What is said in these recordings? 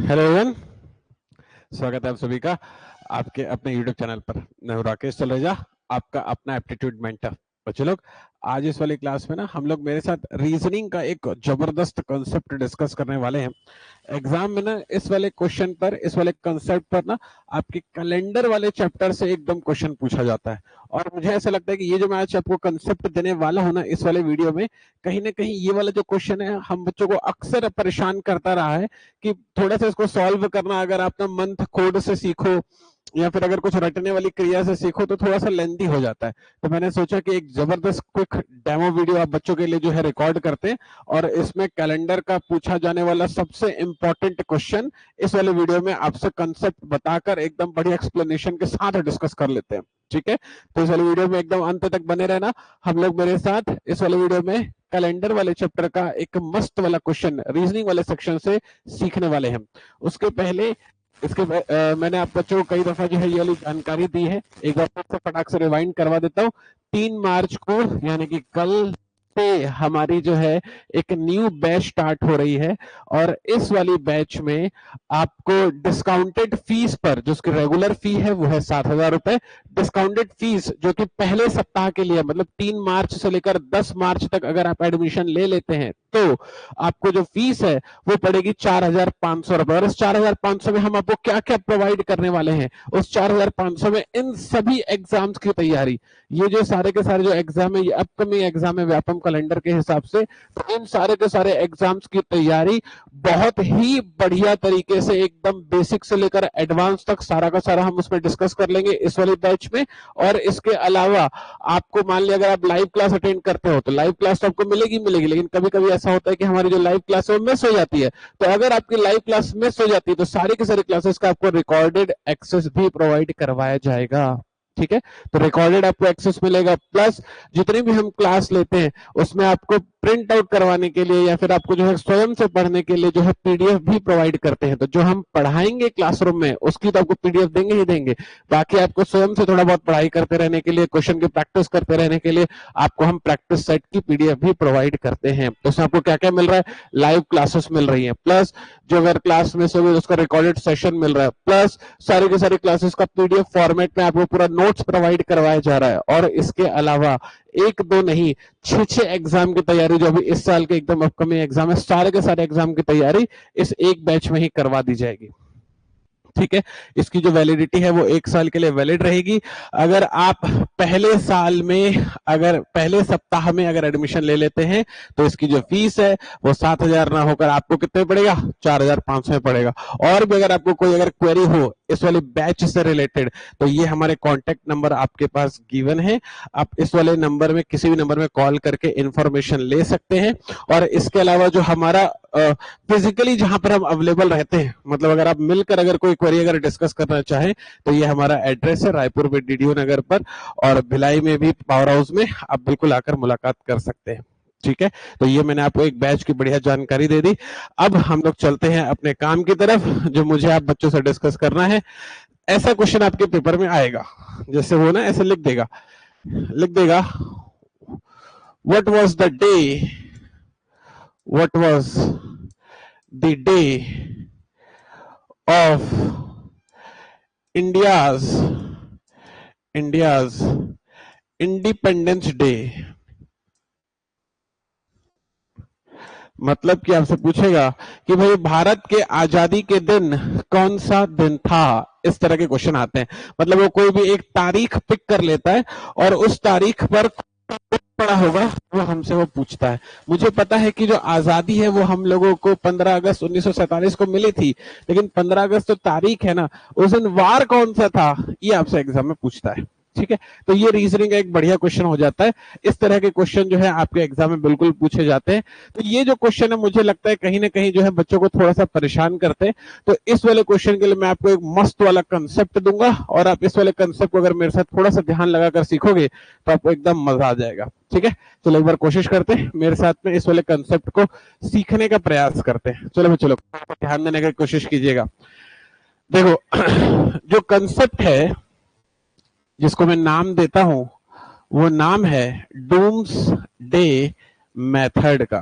Hello everyone, स्वागत है आप सभी का आपके अपने YouTube चैनल पर। मैं हूं राकेश तलरेजा, आपका अपना एप्टीट्यूड मेंटर। बच्चे लोग, आज इस वाली क्लास में ना हम लोग मेरे साथ रीजनिंग का एक जबरदस्त कॉन्सेप्ट डिस्कस करने वाले हैं। एग्जाम में ना इस वाले क्वेश्चन पर, इस वाले कॉन्सेप्ट पर ना आपके कैलेंडर वाले चैप्टर से एकदम क्वेश्चन पूछा जाता है। और मुझे ऐसा लगता है कि ये जो मैं आज आपको कॉन्सेप्ट देने वाला हूं ना इस वाले वीडियो में, कहीं ना कहीं ये वाला जो क्वेश्चन है हम बच्चों को अक्सर परेशान करता रहा है कि थोड़ा सा इसको सॉल्व करना अगर आप ना मंथ कोड से सीखो या फिर अगर कुछ रटने वाली क्रिया से सीखो तो थोड़ा सा लेंथी हो जाता है। तो मैंने सोचा कि एक जबरदस्त क्विक डेमो वीडियो आप बच्चों के लिए जो है रिकॉर्ड करते हैं और इसमें कैलेंडर का पूछा जाने वाला सबसे इंपॉर्टेंट क्वेश्चन इस वाले वीडियो में आपसे कंसेप्ट बताकर एकदम बढ़िया एक्सप्लेनेशन के साथ डिस्कस कर लेते हैं। ठीक है, तो इस वाले वीडियो में एकदम अंत तक बने रहना। हम लोग मेरे साथ इस वाले वीडियो में कैलेंडर वाले चैप्टर का एक मस्त वाला क्वेश्चन रीजनिंग वाले सेक्शन से सीखने वाले हैं। उसके पहले मैंने आप बच्चों को कई दफा जो है ये वाली जानकारी दी है, एक बार फिर से फटाक से रिवाइंड करवा देता हूँ। 3 मार्च को यानी कि कल से हमारी जो है एक न्यू बैच स्टार्ट हो रही है और इस वाली बैच में आपको डिस्काउंटेड फीस पर, जो उसकी रेगुलर फी है वो है 7,000 रुपए, डिस्काउंटेड फीस जो कि पहले सप्ताह के लिए मतलब 3 मार्च से लेकर 10 मार्च तक अगर आप एडमिशन ले लेते हैं तो आपको जो फीस है वो पड़ेगी 4,500 रुपए। और इस 4,500 में हम आपको क्या क्या प्रोवाइड करने वाले हैं, उस 4,500 में इन सभी एग्जाम्स की तैयारी, ये जो सारे के सारे जो एग्जाम है ये अपकमिंग एग्जाम है व्यापम कैलेंडर के हिसाब से, तो इन सारे के सारे एग्जाम्स की तैयारी बहुत ही बढ़िया तरीके से एकदम बेसिक से लेकर एडवांस तक सारा का सारा हम उसमें डिस्कस कर लेंगे इस वाले बैच में। और इसके अलावा आपको मान लिया अगर आप लाइव क्लास अटेंड करते हो तो लाइव क्लास तो आपको मिलेगी मिलेगी, लेकिन कभी कभी ऐसा होता है कि हमारी जो लाइव क्लास है वो मिस हो जाती है। तो अगर आपकी लाइव क्लास मिस हो जाती है तो सारी की सारी क्लासेस का आपको रिकॉर्डेड एक्सेस भी प्रोवाइड करवाया जाएगा। ठीक है, तो रिकॉर्डेड आपको एक्सेस मिलेगा, प्लस जितनी भी हम क्लास लेते हैं उसमें आपको प्रिंट आउट करवाने के लिए या फिर आपको जो है स्वयं से पढ़ने के लिए जो है पीडीएफ भी प्रोवाइड करते हैं। तो जो हम पढ़ाएंगे क्लासरूम में उसकी तो आपको पीडीएफ देंगे ही देंगे, बाकी आपको स्वयं से थोड़ा बहुत पढ़ाई करते रहने के लिए, क्वेश्चन की प्रैक्टिस करते रहने के लिए आपको हम प्रैक्टिस सेट की पीडीएफ भी प्रोवाइड करते हैं। तो उसमें आपको क्या क्या मिल रहा है, लाइव क्लासेस मिल रही है, प्लस जो अगर क्लास में से उसका रिकॉर्डेड सेशन मिल रहा है, प्लस सारी की सारी क्लासेस का पीडीएफ फॉर्मेट में आपको पूरा नोट्स प्रोवाइड करवाया जा रहा है। और इसके अलावा एक दो नहीं, 6 एग्जाम की तैयारी जो अभी इस साल के एकदम अपकमिंग एग्जाम है, सारे के सारे एग्जाम की तैयारी इस एक बैच में ही करवा दी जाएगी। ठीक है, इसकी जो वैलिडिटी है वो 1 साल के लिए वैलिड रहेगी। अगर आप पहले साल में, अगर पहले सप्ताह में अगर एडमिशन ले लेते हैं तो इसकी जो फीस है वो 7,000 ना होकर आपको कितने पड़ेगा, 4,500 में पड़ेगा। और भी अगर आपको कोई अगर क्वेरी हो इस वाले बैच से रिलेटेड तो ये हमारे कॉन्टेक्ट नंबर आपके पास गिवन है, आप इस वाले नंबर में किसी भी नंबर में कॉल करके इंफॉर्मेशन ले सकते हैं। और इसके अलावा जो हमारा फिजिकली जहां पर हम अवेलेबल रहते हैं, मतलब अगर आप मिलकर अगर कोई क्वेरी अगर डिस्कस करना चाहें तो ये हमारा एड्रेस है रायपुर में डीडीओ नगर पर, और भिलाई में भी पावर हाउस में आप बिल्कुल आकर मुलाकात कर सकते हैं। ठीक है, तो ये मैंने आपको एक बैच की बढ़िया जानकारी दे दी। अब हम लोग चलते हैं अपने काम की तरफ, जो मुझे आप बच्चों से डिस्कस करना है। ऐसा क्वेश्चन आपके पेपर में आएगा, जैसे वो ना ऐसे लिख देगा what was the day, what was the day of India's independence day. मतलब कि आपसे पूछेगा कि भाई भारत के आजादी के दिन कौन सा दिन था, इस तरह के क्वेश्चन आते हैं। मतलब वो कोई भी एक तारीख पिक कर लेता है और उस तारीख पर पड़ा होगा वो हमसे वो पूछता है। मुझे पता है कि जो आजादी है वो हम लोगों को 15 अगस्त 1947 को मिली थी, लेकिन 15 अगस्त तो तारीख है ना, उस दिन वार कौन सा था ये आपसे एग्जाम में पूछता है। ठीक है, तो ये रीजनिंग का एक बढ़िया क्वेश्चन हो जाता है। इस तरह के क्वेश्चन जो है आपके एग्जाम में बिल्कुल पूछे जाते हैं। तो ये जो क्वेश्चन है मुझे लगता है कहीं ना कहीं जो है बच्चों को थोड़ा सा परेशान करते हैं। तो इस वाले क्वेश्चन के लिए मैं आपको एक मस्त वाला कंसेप्ट दूंगा और आप इस वाले कंसेप्ट को अगर मेरे साथ थोड़ा सा ध्यान लगाकर सीखोगे तो आपको एकदम मजा आ जाएगा। ठीक है, चलो एक बार कोशिश करते हैं, मेरे साथ में इस वाले कंसेप्ट को सीखने का प्रयास करते हैं। चलो ध्यान देने की कोशिश कीजिएगा। देखो जो कंसेप्ट है जिसको मैं नाम देता हूं वो नाम है डूम्स डे मेथड का।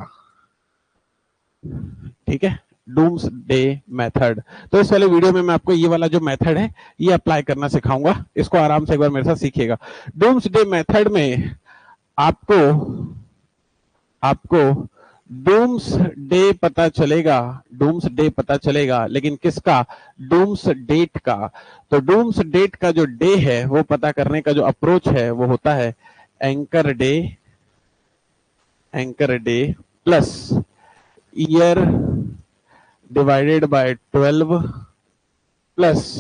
ठीक है, डूम्स डे मेथड। तो इस वाले वीडियो में मैं आपको ये वाला जो मेथड है ये अप्लाई करना सिखाऊंगा, इसको आराम से एक बार मेरे साथ सीखिएगा। डूम्स डे मेथड में आपको आपको डूम्स डे पता चलेगा, डूम्स डे पता चलेगा, लेकिन किसका? डूम्स डेट का। तो डूम्स डेट का जो डे है वो पता करने का जो अप्रोच है वो होता है anchor day, anchor day plus year divided by 12 plus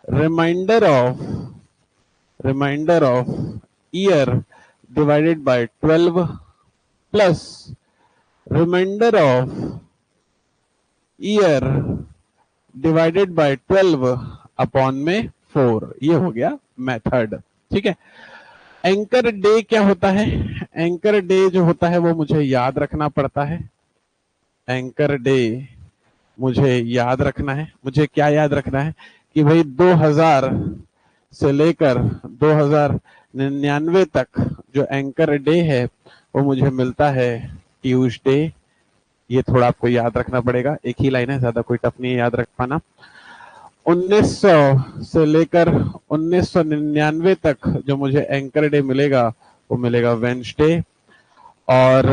reminder of year divided by 12 plus reminder of year divided by 12 upon में 4। ये हो गया मेथड। ठीक है, एंकर डे क्या होता है? एंकर डे जो होता है वो मुझे याद रखना पड़ता है। एंकर डे मुझे याद रखना है। मुझे क्या याद रखना है कि भाई 2000 से लेकर 2099 तक जो एंकर डे है वो मुझे मिलता है ट्यूसडे। ये थोड़ा आपको याद रखना पड़ेगा, एक ही लाइन है, ज्यादा कोई टफ नहीं है याद रख पाना। 1900 से लेकर 1999 तक जो मुझे एंकर डे मिलेगा वो मिलेगा वेडनेसडे, और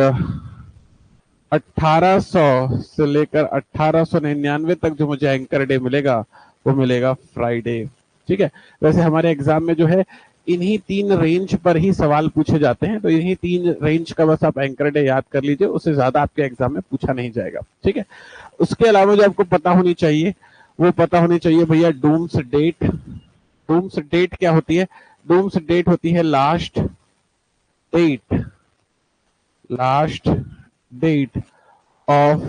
1800 से लेकर 1899 तक जो मुझे एंकर डे मिलेगा वो मिलेगा फ्राइडे। ठीक है, वैसे हमारे एग्जाम में जो है इन्हीं 3 रेंज पर ही सवाल पूछे जाते हैं, तो इन्हीं 3 रेंज का बस आप एंकर डे याद कर लीजिए, उससे ज्यादा आपके एग्जाम में पूछा नहीं जाएगा। ठीक है, उसके अलावा जो आपको पता होनी चाहिए वो पता होनी चाहिए भैया डूम्स डेट। डूम्स डेट क्या होती है? डूम्स डेट होती है लास्ट डेट ऑफ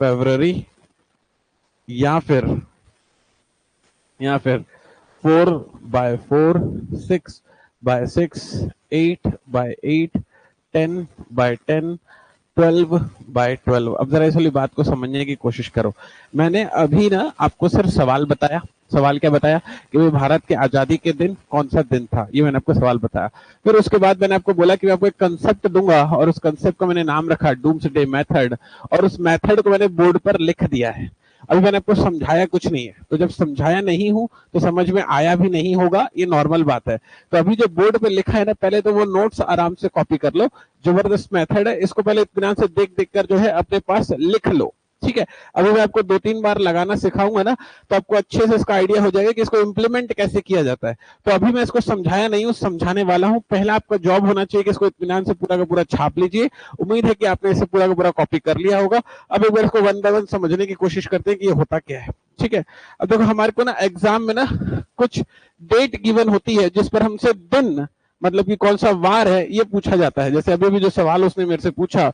फरवरी, या फिर 4/4, 6/6, 8/8, 10/10, 12/12। अब जरा इस वाली बात को समझने की कोशिश करो। मैंने अभी ना आपको सिर्फ सवाल बताया। सवाल क्या बताया कि भाई भारत की आजादी के दिन कौन सा दिन था, ये मैंने आपको सवाल बताया। फिर उसके बाद मैंने आपको बोला कि मैं आपको एक कंसेप्ट दूंगा और उस कंसेप्ट को मैंने नाम रखा डूम्स डे मेथड, और उस मेथड को मैंने बोर्ड पर लिख दिया है। अभी मैंने आपको समझाया कुछ नहीं है, तो जब समझाया नहीं हूं तो समझ में आया भी नहीं होगा, ये नॉर्मल बात है। तो अभी जो बोर्ड पे लिखा है ना, पहले तो वो नोट्स आराम से कॉपी कर लो। जबरदस्त मेथड है, इसको पहले इत्मीनान से देख देख कर जो है अपने पास लिख लो। ठीक है, अभी मैं आपको 2-3 बार लगाना सिखाऊंगा ना, तो आपको अच्छे से इसका आइडिया हो जाएगा कि इसको इम्प्लीमेंट कैसे किया जाता है। तो अभी मैं इसको समझाया नहीं हूं, समझाने वाला हूं। पहला आपका जॉब होना चाहिए कि इसको इत्मीनान से पूरा का पूरा छाप लीजिए। उम्मीद है कि आपने इसे पूरा का पूरा कॉपी कर लिया होगा। अब एक बार इसको 1 बाय 1 समझने की कोशिश करते हैं कि ये होता क्या है। ठीक है, अब देखो हमारे को ना एग्जाम में ना कुछ डेट गिवन होती है जिस पर हमसे दिन, मतलब कि कौन सा वार है, ये पूछा जाता है। जैसे अभी भी जो सवाल उसने मेरे से पूछा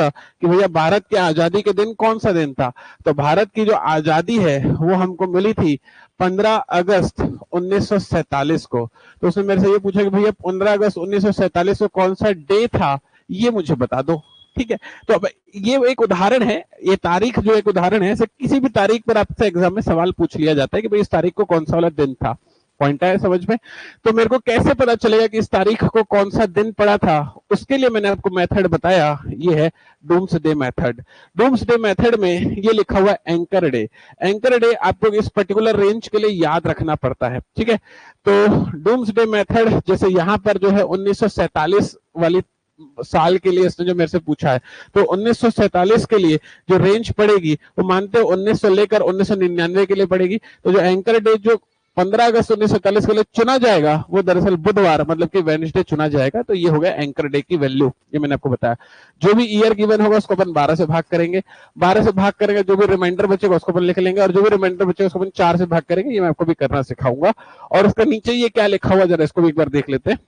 कि भैया भारत की आजादी के दिन कौन सा दिन था। तो भारत की जो आजादी है वो हमको मिली थी 15 अगस्त 1947 को। तो उसने मेरे से ये पूछा कि भैया 15 अगस्त 1947 को कौन सा डे था, ये मुझे बता दो। ठीक है, तो अब ये एक उदाहरण है, ये तारीख जो एक उदाहरण है, ऐसे किसी भी तारीख पर आपसे एग्जाम में सवाल पूछ लिया जाता है कि भाई इस तारीख को कौन सा वाला दिन था। पॉइंट आया समझ में? तो मेरे को कैसे पता चलेगा कि इस तारीख को कौन सा दिन पड़ा था, उसके लिए मैंने आपको मेथड बताया, ये है doomsday method. Doomsday method में ये लिखा हुआ है एंकर डे। एंकर डे आपको इस पर्टिकुलर रेंज के लिए याद रखना पड़ता है। ठीक है, तो डूम्स डे मेथड जैसे यहाँ पर जो है 1947 वाली साल के लिए इसने जो मेरे से पूछा है, तो 1947 के लिए जो रेंज पड़ेगी वो मानते हो 1900 लेकर 1999 के लिए पड़ेगी। तो जो एंकर डे जो 15 अगस्त 1947 के लिए चुना जाएगा वो दरअसल बुधवार मतलब कि वेडनेसडे चुना जाएगा। तो ये हो गया एंकर डे की वैल्यू, ये मैंने आपको बताया। जो भी ईयर गिवन होगा उसको अपन 12 से भाग करेंगे, 12 से भाग करेंगे, जो भी रिमाइंडर बचेगा उसको अपन लिख लेंगे, और जो भी रिमाइंडर बचेगा उसको अपन 4 से भाग करेंगे। ये मैं आपको भी करना सिखाऊंगा। और उसका नीचे ये क्या लिखा हुआ जरा इसको भी एक बार देख लेते हैं।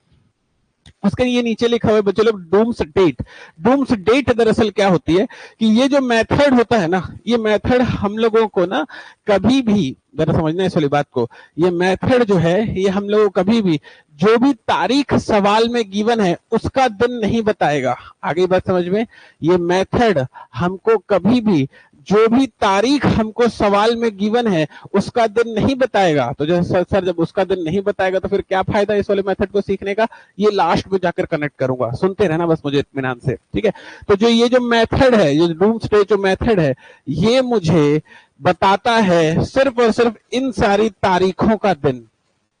उसके ये नीचे लिखा हुआ है बच्चे लोग डूम्स डेट। डूम्स डेट दरअसल क्या होती है कि ये जो मेथड होता है ना, ये मेथड हम लोगों को ना कभी भी, जरा समझना इस वाली बात को, ये मेथड जो है ये हम लोगों को कभी भी जो भी तारीख सवाल में गिवन है उसका दिन नहीं बताएगा। आगे बात समझ में? ये मेथड हमको कभी भी जो भी तारीख हमको सवाल में गिवन है उसका दिन नहीं बताएगा। तो जैसे सर जब उसका दिन नहीं बताएगा तो फिर क्या फायदा इस वाले मेथड को सीखने का, ये लास्ट में जाकर कनेक्ट करूंगा, सुनते रहना बस मुझे इत्मीनान से, ठीक है। तो जो ये जो मेथड है, ये डूम्सडे जो मेथड है, ये मुझे बताता है सिर्फ और सिर्फ इन सारी तारीखों का दिन।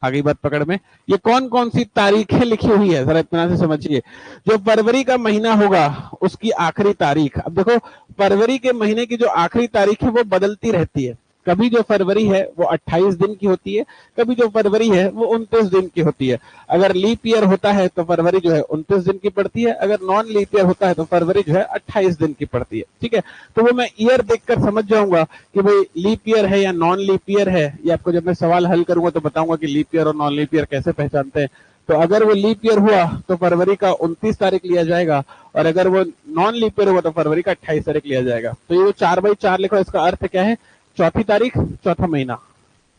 आगे बात पकड़ में, ये कौन कौन सी तारीखें लिखी हुई है जरा इत्मीनान से समझिए। जो फरवरी का महीना होगा उसकी आखिरी तारीख, अब देखो फरवरी के महीने की जो आखिरी तारीख है वो बदलती रहती है। कभी जो फरवरी है वो 28 दिन की होती है, कभी जो फरवरी है वो 29 दिन की होती है। अगर लीप ईयर होता है तो फरवरी जो है 29 दिन की पड़ती है, अगर नॉन लीप ईयर होता है तो फरवरी जो है 28 दिन की पड़ती है, ठीक है। तो वो मैं ईयर देखकर समझ जाऊंगा कि भाई लीप ईयर है या नॉन लीप ईयर है। ये आपको जब मैं सवाल हल करूंगा तो बताऊंगा कि लीप ईयर और नॉन लीप ईयर कैसे पहचानते हैं। तो अगर वो लीप ईयर हुआ तो फरवरी का 29 तारीख लिया जाएगा, और अगर वो नॉन लीप ईयर हुआ तो फरवरी का 28 तारीख लिया जाएगा। तो ये 4/4 लिखो, इसका अर्थ क्या है, चौथी तारीख चौथा महीना,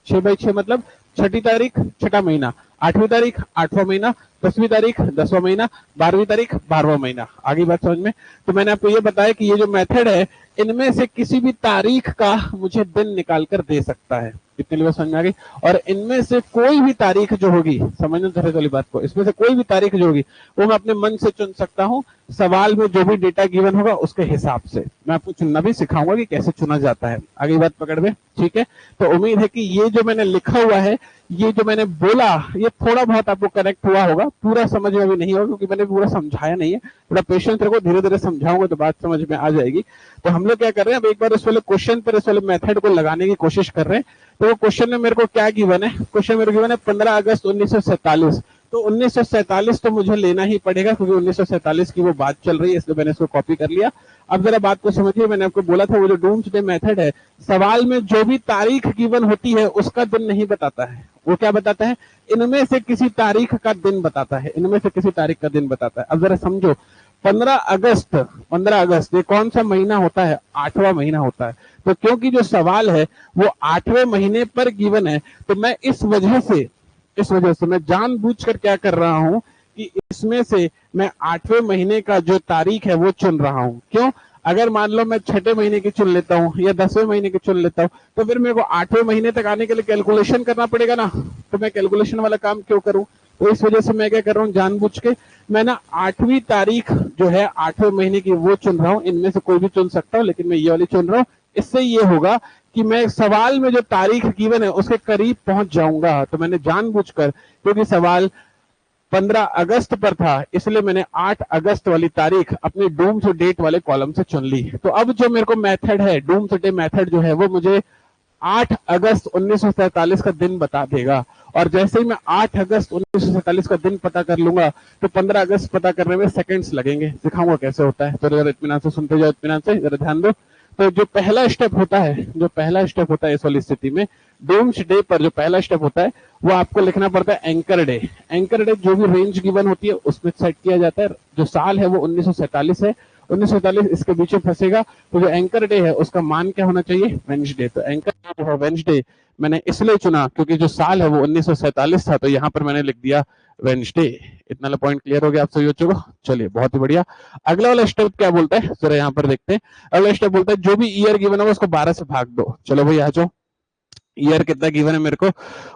6/6 मतलब छठी तारीख छठा महीना, 8वीं तारीख 8वां महीना, 10वीं तारीख 10वां महीना, 12वीं तारीख 12वां महीना। आगे बात समझ में। तो मैंने आपको ये बताया कि ये जो मेथड है इनमें से किसी भी तारीख का मुझे दिन निकाल कर दे सकता है। इतने लिए समझ में आ गई। और इनमें से कोई भी तारीख जो होगी, समझना चाहिए वाली बात को, इसमें से कोई भी तारीख जो होगी वो मैं अपने मन से चुन सकता हूँ, सवाल में जो भी डेटा गिवन होगा उसके हिसाब से। मैं आपको चुनना भी सिखाऊंगा कि कैसे चुना जाता है। आगे बात पकड़ में, ठीक है। तो उम्मीद है कि ये जो मैंने लिखा हुआ है, ये जो मैंने बोला, ये थोड़ा बहुत आपको कनेक्ट हुआ होगा, पूरा समझ में भी नहीं होगा क्योंकि मैंने पूरा समझाया नहीं है। थोड़ा पेशेंस रखो, धीरे धीरे समझाऊंगा तो बात समझ में आ जाएगी। तो हम लोग क्या कर रहे हैं, अब एक बार इस वाले क्वेश्चन पर इस वाले मेथड को लगाने की कोशिश कर रहे हैं। तो वो क्वेश्चन में मेरे को क्या गिवन है, क्वेश्चन मेरे को गिवन है 15 अगस्त 1947। तो 1947 तो मुझे लेना ही पड़ेगा क्योंकि 1947 की वो बात चल रही है, इसलिए मैंने इसको कॉपी कर लिया। अब जरा बात को समझिए, मैंने आपको बोला था वो जो डूम्सडे मेथड है, सवाल में जो भी तारीख गिवन होती है उसका दिन नहीं बताता है। वो क्या बताता है, इनमें से किसी तारीख का दिन बताता है, इनमें से किसी तारीख का दिन बताता है। अब जरा समझो, 15 अगस्त ये कौन सा महीना होता है, 8वां महीना होता है। तो क्योंकि जो सवाल है वो 8वें महीने पर गिवन है, तो मैं इस वजह से मैं जानबूझकर क्या कर रहा हूं कि इसमें से मैं 8वें महीने का जो तारीख है वो चुन रहा हूं। क्यों, अगर मान लो मैं 6ठे महीने की चुन लेता हूं या 10वें महीने की चुन लेता हूं, तो फिर मेरे को 8वें महीने तक आने के लिए कैलकुलेशन करना पड़ेगा ना। तो मैं कैलकुलेशन वाला काम क्यों करूं। तो इस वजह से मैं क्या कर रहा हूं, जानबूझ के मैं ना 8वीं तारीख जो है 8वें महीने की वो चुन रहा हूं। इनमें से कोई भी चुन सकता हूं, लेकिन मैं ये वाली चुन रहा हूं। इससे ये होगा कि मैं सवाल में जो तारीख गिवन है उसके करीब पहुंच जाऊंगा। तो मैंने जानबूझकर, क्योंकि सवाल 15 अगस्त पर था, इसलिए मैंने 8 अगस्त वाली तारीख अपने डूम्सडे डेट वाले कॉलम से चुन ली। तो अब जो मेरे को मेथड है, डूम्सडे मेथड जो है, वो मुझे 8 अगस्त 1947 का दिन बता देगा। और जैसे ही मैं 8 अगस्त 1947 का दिन पता कर लूंगा तो 15 अगस्त पता करने में सेकंड्स लगेंगे। सिखाऊंगा कैसे होता है, तो जरा इत्मीनान से सुनते जाओ, इत्मीनान से जरा ध्यान दो। तो जो पहला स्टेप होता है इस वाली स्थिति में, डूम्सडे पर जो पहला स्टेप होता है वो आपको लिखना पड़ता है एंकर डे। एंकर डे जो भी रेंज गिवन होती है उसमें सेट किया जाता है। जो साल है वो 1947 है, 1947 इसके बीच में फंसेगा। तो जो एंकर डे है उसका मान क्या होना चाहिए, वेंसडे। तो एंकर डे जो है वेंसडे मैंने इसलिए चुना क्योंकि जो साल है वो 1947 था, तो यहाँ पर मैंने लिख दिया वेंसडे। इतना पॉइंट क्लियर हो गया आप सभी बच्चों को। चलिए बहुत ही बढ़िया। अगला वाला स्टेप क्या बोलता है, जरा यहाँ पर देखते हैं। अगला स्टेप बोलता है जो भी ईयर गिवन होगा उसको 12 से भाग दो। चलो भाई आ जाओ, ईयर कितना गिवन है मेरे को,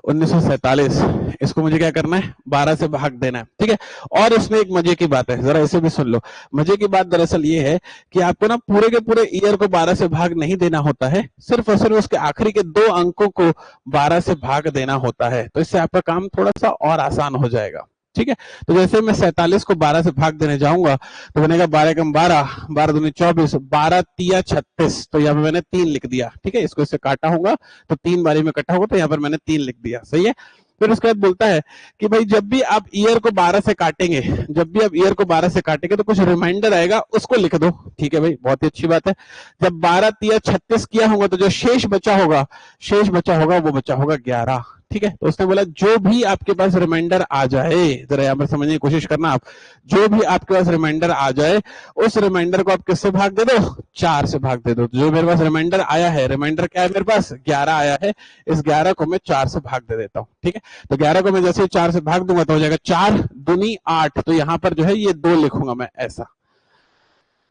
1947। इसको मुझे क्या करना है, 12 से भाग देना है, ठीक है। और इसमें एक मजे की बात है, जरा इसे भी सुन लो। मजे की बात दरअसल ये है कि आपको ना पूरे के पूरे ईयर को 12 से भाग नहीं देना होता है, सिर्फ और सिर्फ उसके आखिरी के 2 अंकों को 12 से भाग देना होता है। तो इससे आपका काम थोड़ा सा और आसान हो जाएगा, ठीक है। तो जैसे मैं 47 को 12 से भाग देने जाऊंगा तो बनेगा 12 कम 12, 12 दूनी 24, 12 तिया 36। तो यहाँ पे मैंने 3 लिख दिया, ठीक है। इसको इससे काटा होगा तो 3 बारी में कटा होगा, तो यहाँ पर मैंने 3 लिख दिया, सही है। फिर उसके बाद बोलता है कि भाई जब भी आप ईयर को 12 से काटेंगे, तो कुछ रिमाइंडर आएगा उसको लिख दो, ठीक है भाई, बहुत ही अच्छी बात है। जब 12 तिया 36 किया होगा तो जो शेष बचा होगा वो बचा होगा 11, ठीक है। तो उसने बोला जो भी आपके पास रिमाइंडर आ जाए, जरा यहाँ पर समझने की कोशिश करना आप, जो भी आपके पास रिमाइंडर आ जाए उस रिमाइंडर को आप किससे भाग दे दो, 4 से भाग दे दो। जो मेरे पास रिमाइंडर आया है, रिमाइंडर क्या है मेरे पास, 11 आया है, इस 11 को मैं 4 से भाग दे देता हूँ, ठीक है। तो 11 को मैं जैसे 4 से भाग दूंगा तो हो जाएगा 4 दूनी 8। तो यहाँ पर जो है ये 2 लिखूंगा मैं ऐसा।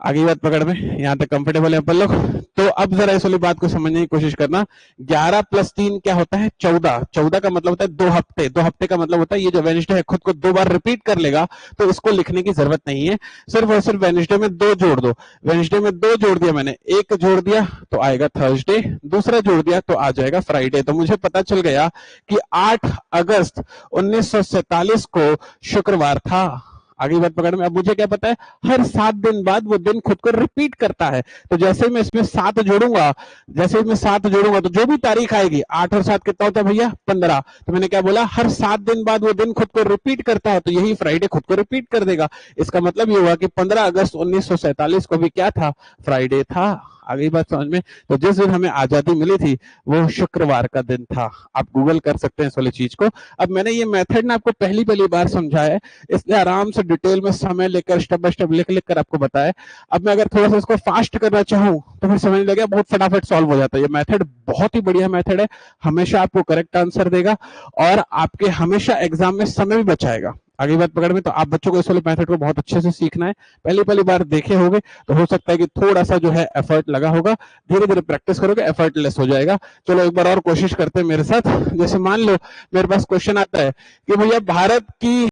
आगे बात पकड़ में, यहाँ तक कंफर्टेबल है अपन लोग। तो अब जरा इस वाली बात को समझने की कोशिश करना। 11 + 3 क्या होता है? 14। 14 का मतलब होता है 2 हफ्ते। 2 हफ्ते का मतलब होता है ये जो वेडनेसडे है खुद को 2 बार रिपीट कर लेगा, तो इसको लिखने की जरूरत नहीं है। सिर्फ और सिर्फ वेडनेसडे में 2 जोड़ दो। वेडनेसडे में 2 जोड़ दिया मैंने, एक जोड़ दिया तो आएगा थर्सडे, दूसरा जोड़ दिया तो आ जाएगा फ्राइडे। तो मुझे पता चल गया कि 8 अगस्त 1947 को शुक्रवार था। आगे बात पकड़ में। अब मुझे क्या पता है, हर 7 दिन बाद वो दिन खुद को रिपीट करता है। तो जैसे मैं इसमें 7 जोड़ूंगा, जैसे मैं 7 जोड़ूंगा तो जो भी तारीख आएगी, 8 और 7 कितना होता है भैया? 15। तो मैंने क्या बोला, हर 7 दिन बाद वो दिन खुद को रिपीट करता है, तो यही फ्राइडे खुद को रिपीट कर देगा। इसका मतलब ये हुआ कि 15 अगस्त 1947 को भी क्या था? फ्राइडे था। आ गई बात समझ में? तो जिस दिन हमें आजादी मिली थी वो शुक्रवार का दिन था। आप गूगल कर सकते हैं इस वाली चीज को। अब मैंने ये मेथड ना आपको पहली पहली बार समझाया है, इसलिए आराम से डिटेल में समय लेकर स्टेप बाय स्टेप लिख लिख कर आपको बताया। अब मैं अगर थोड़ा सा इसको फास्ट करना चाहूँ तो फिर समझ लगे बहुत फटाफट सॉल्व हो जाता है। ये मेथड बहुत ही बढ़िया मेथड है, हमेशा आपको करेक्ट आंसर देगा और आपके हमेशा एग्जाम में समय भी बचाएगा। आगे बात पकड़ में। तो आप बच्चों को इस वाले मेथड को बहुत अच्छे से सीखना है। पहली पहली बार देखे होंगे तो हो सकता है कि थोड़ा सा जो है एफर्ट लगा होगा, धीरे धीरे प्रैक्टिस करोगे एफर्टलेस हो जाएगा। चलो एक बार और कोशिश करते हैं मेरे साथ। जैसे मान लो मेरे पास क्वेश्चन आता है कि भैया भारत की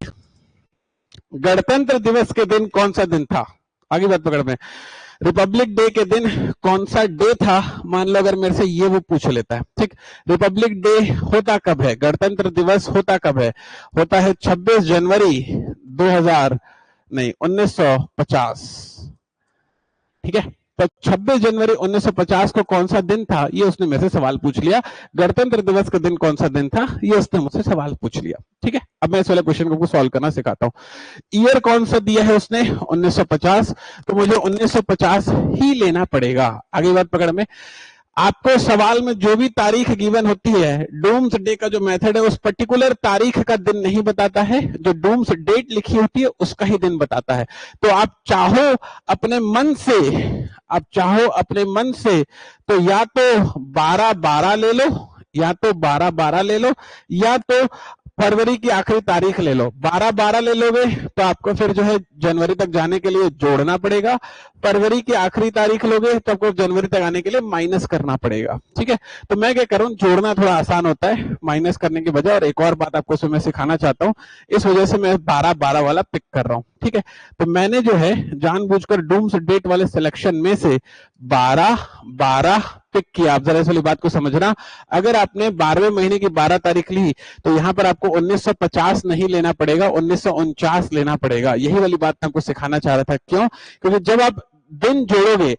गणतंत्र दिवस के दिन कौन सा दिन था? आगे बात पकड़ में। रिपब्लिक डे के दिन कौन सा डे था? मान लो अगर मेरे से ये वो पूछ लेता है, ठीक। रिपब्लिक डे होता कब है? गणतंत्र दिवस होता कब है? होता है 26 जनवरी 2000 नहीं 1950। ठीक है। तो 26 जनवरी 1950 को कौन सा दिन था, ये उसने मेरे से सवाल पूछ लिया। गणतंत्र दिवस के दिन कौन सा दिन था, ये उसने मुझसे सवाल पूछ लिया। ठीक है। अब मैं इस वाले क्वेश्चन को सॉल्व करना सिखाता हूं। ईयर कौन सा दिया है उसने? 1950। तो मुझे 1950 ही लेना पड़ेगा। आगे बात पकड़ में। आपको सवाल में जो भी तारीख गिवन होती है, डूम्स डे का जो मेथड है उस पर्टिकुलर तारीख का दिन नहीं बताता है, जो डूम्स डेट लिखी होती है उसका ही दिन बताता है। तो आप चाहो अपने मन से, आप चाहो अपने मन से तो या तो 12/12 ले लो, या तो 12/12 ले लो, या तो फरवरी की आखिरी तारीख ले लो। 12/12 ले लोगे तो आपको फिर जो है जनवरी तक जाने के लिए जोड़ना पड़ेगा। फरवरी की आखिरी तारीख लोगे तो आपको जनवरी तक आने के लिए माइनस करना पड़ेगा। ठीक है। तो मैं क्या करूं, जोड़ना थोड़ा आसान होता है माइनस करने के बजाय। और एक और बात आपको इसमें सिखाना चाहता हूं, इस वजह से मैं 12/12 वाला पिक कर रहा हूं। ठीक है। तो मैंने जो है जानबूझकर डूम्स डेट वाले सिलेक्शन में से 12/12 पिक किया। आप जरा इस वाली बात को समझना। अगर आपने 12वें महीने की 12 तारीख ली तो यहां पर आपको 1950 नहीं लेना पड़ेगा, 1949 लेना पड़ेगा। यही वाली बात मैं आपको सिखाना चाह रहा था। क्यों? क्योंकि जब आप दिन जोड़ोगे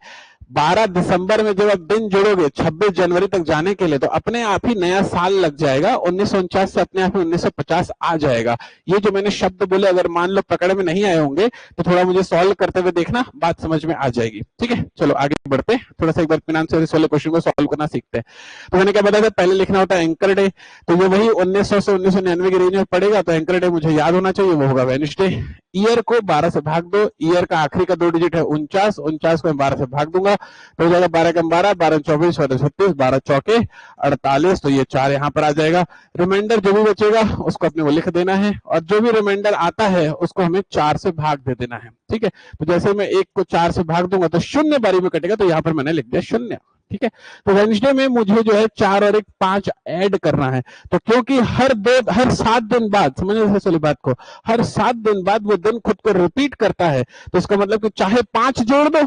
12 दिसंबर में, जब आप दिन जोड़ोगे 26 जनवरी तक जाने के लिए, तो अपने आप ही नया साल लग जाएगा। 1949 से अपने आप ही 1950 आ जाएगा। ये जो मैंने शब्द बोले अगर मान लो पकड़ में नहीं आए होंगे तो थोड़ा मुझे सॉल्व करते हुए देखना, बात समझ में आ जाएगी। ठीक है। चलो आगे बढ़ते हैं, थोड़ा सा एक बार फिनांस वाले क्वेश्चन को सॉल्व करना सीखते हैं। तो मैंने क्या बताया था, पहले लिखना होता है एंकर डे। तो ये वही 1900 से 1999 की रेंज में पड़ेगा। तो एंकर डे मुझे याद होना चाहिए, वो होगा वेडनेसडे। ईयर को 12 से भाग दो, ईयर का आखिरी का 2 डिजिट है 49, 49 को मैं 12 से भाग दूंगा तो हो जाएगा 12 कम 12, 12 24, 12 36, 12 चौके 48। तो ये 4 यहां पर आ जाएगा। रिमाइंडर जो भी बचेगा उसको अपने को लिख देना है, और जो भी रिमाइंडर आता है उसको हमें 4 से भाग दे देना है। ठीक है। तो जैसे मैं 1 को 4 से भाग दूंगा तो शून्य बारी में कटेगा, तो यहां पर मैंने लिख दिया शून्य। ठीक है। तो वेडनेसडे में मुझे जो है 4 और 1 5 ऐड करना है। तो क्योंकि हर 7 दिन बाद, समझ चली बात को, हर 7 दिन बाद वो दिन खुद को रिपीट करता है, तो इसका मतलब कि चाहे 5 जोड़ दो,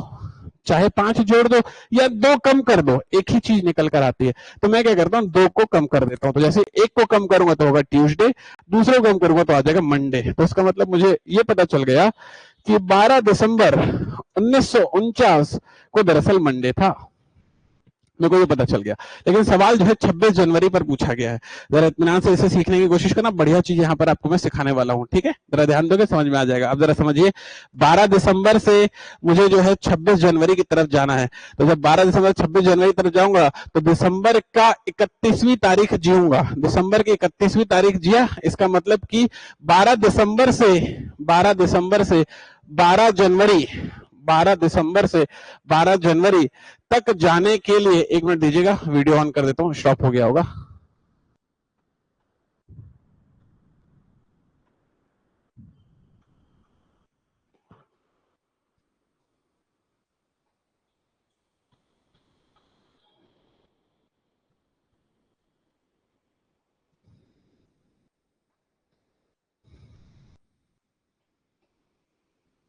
चाहे 5 जोड़ दो या 2 कम कर दो, एक ही चीज निकल कर आती है। तो मैं क्या करता हूं, 2 को कम कर देता हूं। तो जैसे 1 को कम करूंगा तो होगा ट्यूसडे, दूसरे को कम करूंगा तो आ जाएगा मंडे। तो इसका मतलब मुझे ये पता चल गया कि 12 दिसंबर 1949 को दरअसल मंडे था। मेरे को ये पता चल गया। लेकिन सवाल जो है 26 जनवरी पर पूछा गया है। जरा इत्मीनान से इसे सीखने की कोशिश करना, बढ़िया चीज यहाँ पर आपको मैं सिखाने वाला हूँ। ठीक है। जरा ध्यान दोगे समझ में आ जाएगा। अब जरा समझिए, 12 दिसंबर से मुझे जो है 26 जनवरी की तरफ जाना है। तो जब 12 दिसंबर 26 जनवरी की तरफ जाऊंगा तो दिसंबर का 31वीं तारीख जीऊंगा। दिसंबर की 31वीं तारीख जिया, इसका मतलब कि 12 दिसंबर से 12 दिसंबर से 12 जनवरी 12 दिसंबर से 12 जनवरी तक जाने के लिए, 1 मिनट दीजिएगा, वीडियो ऑन कर देता हूं, स्टॉप हो गया होगा।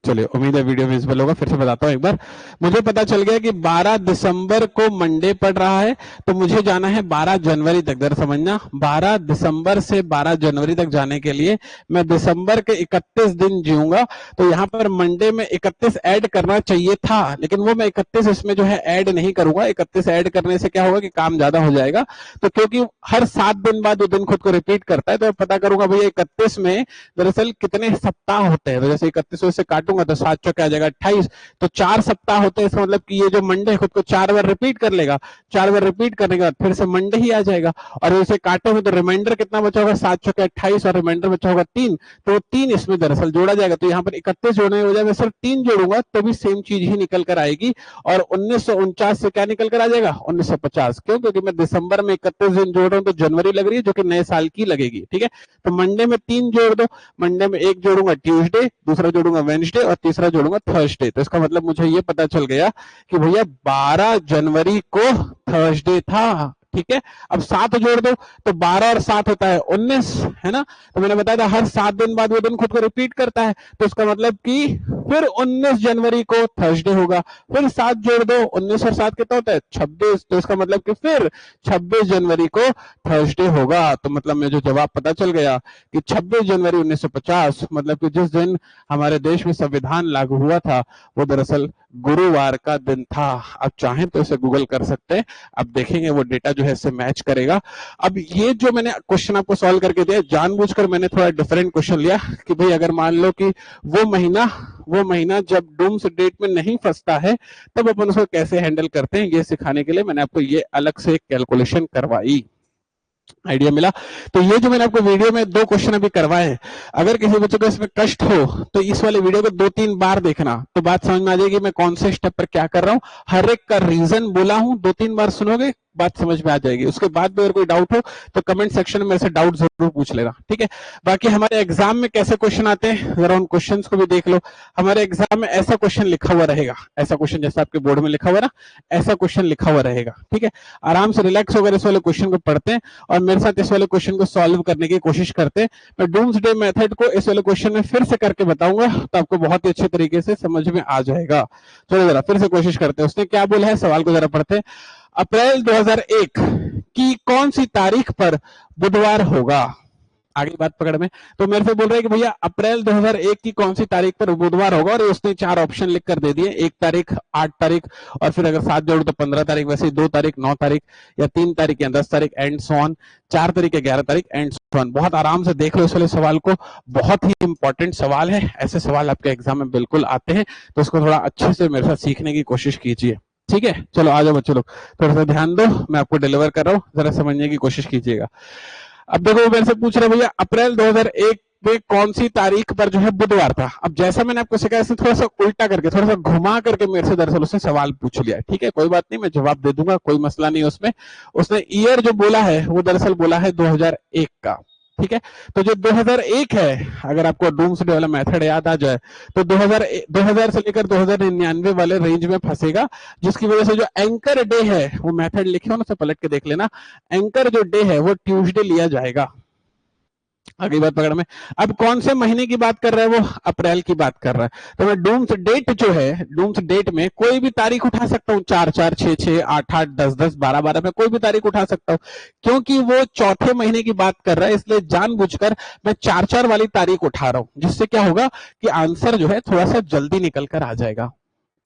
चलिए, उम्मीद है वीडियो विजिबल होगा। फिर से बताता हूं एक बार। मुझे पता चल गया कि 12 दिसंबर को मंडे पड़ रहा है, तो मुझे जाना है 12 जनवरी तक। जरा समझना, 12 दिसंबर से 12 जनवरी तक जाने के लिए मैं दिसंबर के 31 दिन जीऊंगा। तो यहाँ पर मंडे में 31 ऐड करना चाहिए था, लेकिन वो मैं 31 इसमें जो है ऐड नहीं करूंगा। 31 ऐड करने से क्या होगा कि काम ज्यादा हो जाएगा। तो क्योंकि हर 7 दिन बाद वो दिन खुद को रिपीट करता है, तो मैं पता करूंगा भैया 31 में दरअसल कितने सप्ताह होते हैं। तो जैसे 31 से काटूंगा तो 7 चौके आ जाएगा 28, तो 4 सप्ताह होते हैं। इसका मतलब कि ये जो मंडे खुद को 4 बार रिपीट कर लेगा। 4 बार रिपीट करने के बाद फिर से मंडे ही आ जाएगा, और इसे काटोगे तो रिमाइंडर कितना बचा होगा, 7 चौके 28, और रिमाइंडर बचा होगा 3, तो 3 इसमें दरअसल जोड़ा जाएगा। तो यहाँ पर 31 जोड़ने की बजाय मैं सिर्फ 3 जोड़ूंगा तो भी सेम चीज ही निकल कर आएगी। और 1949 से क्या निकल कर आ जाएगा, 1950। क्यों? क्योंकि मैं दिसंबर में 31 दिन जोड़ रहा हूँ, तो जनवरी लग रही है जो कि नए साल की लगेगी। ठीक है, तो मंडे में 3 जोड़ दो। मंडे में एक जोड़ूंगा ट्यूसडे, दूसरा जोड़ूंगा वेडनेसडे, और तीसरा जोड़ूंगा थर्सडे। तो इसका मतलब मुझे ये पता चल गया कि भैया 12 जनवरी को थर्सडे था। ठीक है, अब 7 जोड़ दो तो 12 और 7 होता है 19, है ना। तो मैंने बताया था हर 7 दिन बाद वो दिन खुद को रिपीट करता है, तो इसका मतलब कि फिर 19 जनवरी को थर्सडे होगा। फिर 7 जोड़ दो, 19 और 7 कितना होता है 26, तो इसका मतलब कि फिर 26 जनवरी को थर्सडे होगा। तो मतलब मैं जो जवाब पता चल गया कि 26 जनवरी 1950, मतलब कि जिस दिन हमारे देश में संविधान लागू हुआ था, वो दरअसल गुरुवार का दिन था। आप चाहें तो इसे गूगल कर सकते हैं, अब देखेंगे वो डेटा जो है इससे मैच करेगा। अब ये जो मैंने क्वेश्चन आपको सॉल्व करके दिया, जानबूझकर मैंने थोड़ा डिफरेंट क्वेश्चन लिया कि भाई अगर मान लो कि वो महीना जब डूम्स डेट में नहीं फंसता है, तब अपन उसको कैसे हैंडल करते हैं, ये सिखाने के लिए मैंने आपको ये अलग से एक कैलकुलेशन करवाई। आइडिया मिला? तो ये जो मैंने आपको वीडियो में 2 क्वेश्चन अभी करवाए हैं, अगर किसी बच्चे को इसमें कष्ट हो तो इस वाले वीडियो को 2-3 बार देखना, तो बात समझ में आ जाएगी मैं कौन से स्टेप पर क्या कर रहा हूं। हर एक का रीजन बोला हूं, 2-3 बार सुनोगे बात समझ में आ जाएगी। उसके बाद भी अगर कोई डाउट हो तो कमेंट सेक्शन में मेरे से डाउट जरूर पूछ लेना। ठीक है, बाकी हमारे एग्जाम में कैसे क्वेश्चन आते हैं, जरा उन क्वेश्चंस को भी देख लो। हमारे एग्जाम में ऐसा क्वेश्चन लिखा हुआ रहेगा, ऐसा क्वेश्चन जैसा आपके बोर्ड में लिखा हुआ ना, ऐसा क्वेश्चन लिखा हुआ रहेगा। ठीक है, आराम से रिलैक्स होकर इस वाले क्वेश्चन को पढ़ते हैं और मेरे साथ इस वाले क्वेश्चन को सॉल्व करने की कोशिश करते हैं। मैं डूम्सडे मेथड को इस वाले क्वेश्चन में फिर से करके बताऊंगा, तो आपको बहुत ही अच्छे तरीके से समझ में आ जाएगा। चलो जरा फिर से कोशिश करते हैं। उसने क्या बोला है, सवाल को जरा पढ़ते हैं। अप्रैल 2001 की कौन सी तारीख पर बुधवार होगा? आगे बात पकड़ में, तो मेरे से बोल रहे हैं कि भैया अप्रैल 2001 की कौन सी तारीख पर बुधवार होगा, और उसने 4 ऑप्शन लिख कर दे दिए, 1 तारीख, 8 तारीख, और फिर अगर 7 जोड़ तो 15 तारीख, वैसे 2 तारीख, 9 तारीख, या 3 तारीख या 10 तारीख, एंड सो ऑन, 4 तारीख या 11 तारीख, एंड सो ऑन। बहुत आराम से देख लो इस वाले सवाल को, बहुत ही इंपॉर्टेंट सवाल है। ऐसे सवाल आपके एग्जाम में बिल्कुल आते हैं, तो उसको थोड़ा अच्छे से मेरे साथ सीखने की कोशिश कीजिए। ठीक है, चलो आ जाओ बच्चों लोग, थोड़ा सा ध्यान दो, मैं आपको डिलीवर कर रहा हूँ, जरा समझने की कोशिश कीजिएगा। अब देखो मेरे से पूछ रहे भैया अप्रैल 2001 में कौन सी तारीख पर जो है बुधवार था। अब जैसा मैंने आपको सिखाया, इसे थोड़ा सा उल्टा करके, थोड़ा सा घुमा करके मेरे से दरअसल उसने सवाल पूछ लिया। ठीक है, कोई बात नहीं, मैं जवाब दे दूंगा, कोई मसला नहीं उसमें। उसने ईयर जो बोला है वो दरअसल बोला है 2001 का। ठीक है, तो जो 2001 है, अगर आपको डूम्सडे वाला मेथड याद आ जाए, तो 2000 से लेकर 2099 वाले रेंज में फंसेगा, जिसकी वजह से जो एंकर डे है, वो मेथड लिखे हो ना, उसे पलट के देख लेना, एंकर जो डे है वो ट्यूसडे लिया जाएगा। अगली बात पकड़ में, अब कौन से महीने की बात कर रहा है, वो अप्रैल की बात कर रहा है। तो मैं डूम्स डेट जो है, डूम्स डेट में कोई भी तारीख उठा सकता हूँ, 4-4, 6-6, 8-8, 10-10, 12-12 में कोई भी तारीख उठा सकता हूँ, क्योंकि वो चौथे महीने की बात कर रहा है, इसलिए जानबूझकर मैं 4-4 वाली तारीख उठा रहा हूं, जिससे क्या होगा कि आंसर जो है थोड़ा सा जल्दी निकल कर आ जाएगा।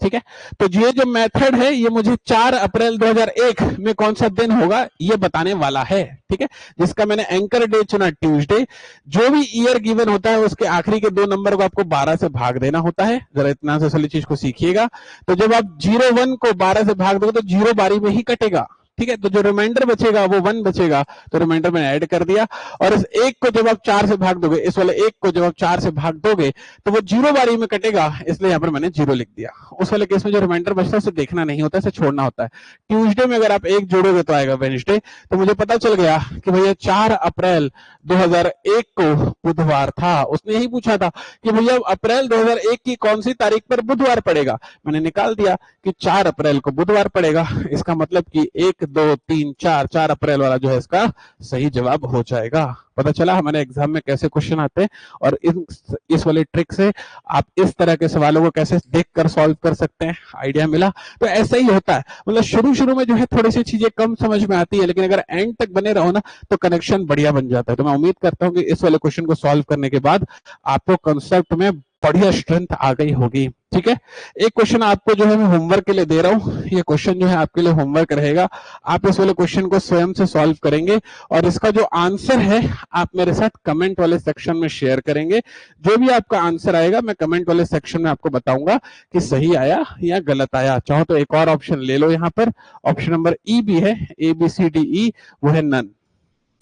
ठीक है, तो ये जो मेथड है ये मुझे 4 अप्रैल 2001 में कौन सा दिन होगा ये बताने वाला है। ठीक है, जिसका मैंने एंकर डे चुना ट्यूसडे। जो भी ईयर गिवन होता है उसके आखिरी के 2 नंबर को आपको 12 से भाग देना होता है। जरा इतना से सारी चीज को सीखिएगा। तो जब आप 01 को 12 से भाग दोगे तो 0 बारी में ही कटेगा। ठीक है, तो जो रिमाइंडर बचेगा वो 1 बचेगा, तो रिमाइंडर मैंने ऐड कर दिया। और इस 1 को जब आप 4 से भाग दोगे, इस वाले 1 को जब आप 4 से भाग दोगे तो वो 0 बारी में कटेगा, इसलिए यहां पर मैंने 0 लिख दिया। उस वाले केस में जो रिमाइंडर बचता है उसे देखना नहीं होता, इसे छोड़ना होता है। ट्यूसडे में अगर आप 1 जोड़ोगे तो आएगा वेडनेसडे। तो मुझे पता चल गया कि भैया 4 अप्रैल 2001 को बुधवार था। उसने यही पूछा था कि भैया अप्रैल 2001 की कौन सी तारीख पर बुधवार पड़ेगा। मैंने निकाल दिया कि 4 अप्रैल को बुधवार पड़ेगा। इसका मतलब कि 1, 2, 3, 4 अप्रैल वाला जो है इसका सही जवाब हो जाएगा। पता चला हमारे एग्जाम में कैसे क्वेश्चन आते हैं और इस वाली ट्रिक से आप इस तरह के सवालों को कैसे देखकर सॉल्व कर सकते हैं, आइडिया मिला। तो ऐसा ही होता है, मतलब शुरू शुरू में जो है थोड़ी सी चीजें कम समझ में आती है, लेकिन अगर एंड तक बने रहो ना तो कनेक्शन बढ़िया बन जाता है। तो मैं उम्मीद करता हूँ कि इस वाले क्वेश्चन को सॉल्व करने के बाद आपको कंसेप्ट में बढ़िया स्ट्रेंथ आ गई होगी। ठीक है, एक क्वेश्चन आपको जो है मैं होमवर्क के लिए दे रहा हूं, ये क्वेश्चन जो है आपके लिए होमवर्क रहेगा। आप इस वाले क्वेश्चन को स्वयं से सॉल्व करेंगे और इसका जो आंसर है आप मेरे साथ कमेंट वाले सेक्शन में शेयर करेंगे। जो भी आपका आंसर आएगा मैं कमेंट वाले सेक्शन में आपको बताऊंगा कि सही आया या गलत आया। चाहो तो एक और ऑप्शन ले लो, यहाँ पर ऑप्शन नंबर ई भी है, ABCDE, वो है नन।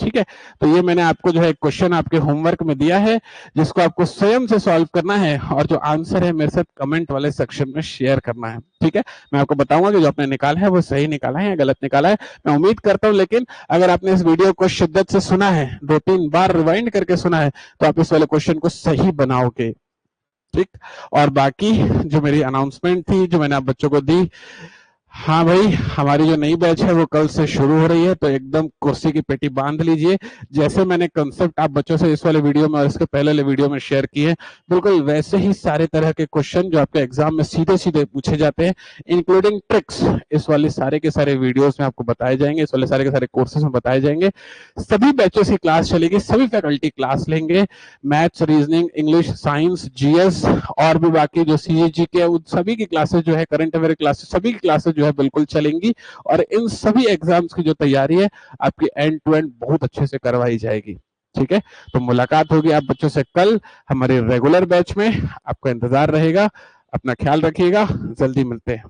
ठीक है, तो ये मैंने आपको जो है क्वेश्चन आपके होमवर्क में दिया है जिसको आपको स्वयं से सॉल्व करना है और जो आंसर है मेरे साथ कमेंट वाले सेक्शन में शेयर करना है। ठीक है, मैं आपको बताऊंगा कि जो आपने निकाला है वो सही निकाला है या गलत निकाला है, मैं उम्मीद करता हूं। लेकिन अगर आपने इस वीडियो को शिद्दत से सुना है, 2-3 बार रिवाइंड करके सुना है, तो आप इस वाले क्वेश्चन को सही बनाओगे। ठीक, और बाकी जो मेरी अनाउंसमेंट थी जो मैंने आप बच्चों को दी, हाँ भाई, हमारी जो नई बैच है वो कल से शुरू हो रही है, तो एकदम कुर्सी की पेटी बांध लीजिए। जैसे मैंने कंसेप्ट आप बच्चों से इस वाले वीडियो में और इसके पहले वाले वीडियो में शेयर किए, बिल्कुल वैसे ही सारे तरह के क्वेश्चन जो आपके एग्जाम में सीधे सीधे पूछे जाते हैं, इंक्लूडिंग ट्रिक्स, इस वाले सारे के सारे वीडियोस में आपको बताए जाएंगे, इस वाले सारे के सारे कोर्सेज में बताए जाएंगे। सभी बैचेस की क्लास चलेगी, सभी फैकल्टी क्लास लेंगे, maths, reasoning, English, science, GS और भी बाकी जो CG के उन सभी की क्लासेस जो है, करंट अफेयर क्लासेस, सभी की क्लासेस जो है बिल्कुल चलेंगी और इन सभी एग्जाम्स की जो तैयारी है आपकी एंड टू एंड बहुत अच्छे से करवाई जाएगी। ठीक है, तो मुलाकात होगी आप बच्चों से कल हमारे रेगुलर बैच में, आपका इंतजार रहेगा। अपना ख्याल रखिएगा, जल्दी मिलते हैं।